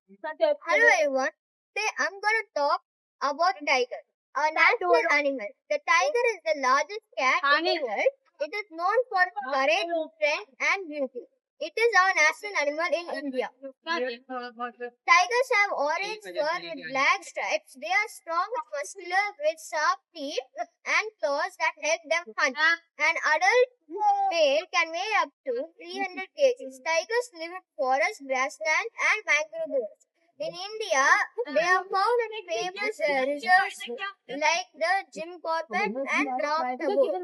Hello everyone. Today I'm gonna talk about tiger, a national animal. The tiger is the largest cat in the world. It is known for courage, strength, and beauty. It is our national animal in India. Tigers have orange fur with black stripes. They are strong and muscular with sharp teeth and claws that help them hunt. An adult male can weigh up to 300 kgs. Tigers live in forests, grassland, and mangrove groves. In India, they are found in famous reserves like the Jim Corbett and Ram Tagore.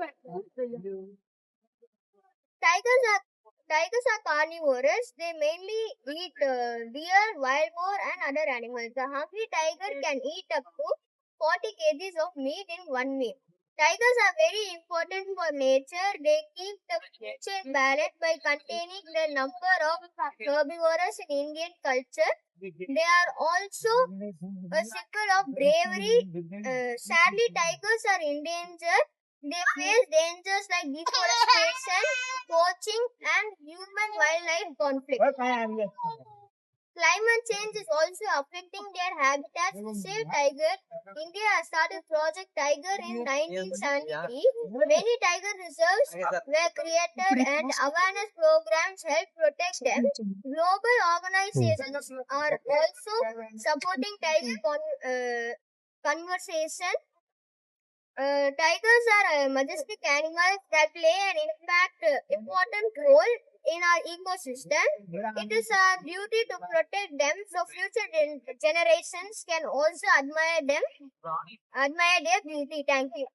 Tigers are Tigers are carnivorous. They mainly eat deer, wild boar, and other animals. The hungry tiger can eat up to 40 kgs of meat in one meal. Tigers are very important for nature. They keep the food chain balanced by containing the number of herbivores in Indian culture. They are also a symbol of bravery. Sadly, tigers are endangered. They face dangers like deforestation, poaching, and human wildlife conflict. Climate change is also affecting their habitats. To save tigers, India has started Project Tiger in 1973. Many tiger reserves were created and awareness programs help protect them. Global organizations are also supporting tiger conversation. Tigers are majestic animals that play an important role in our ecosystem. It is our duty to protect them so future generations can also admire their beauty. Thank you.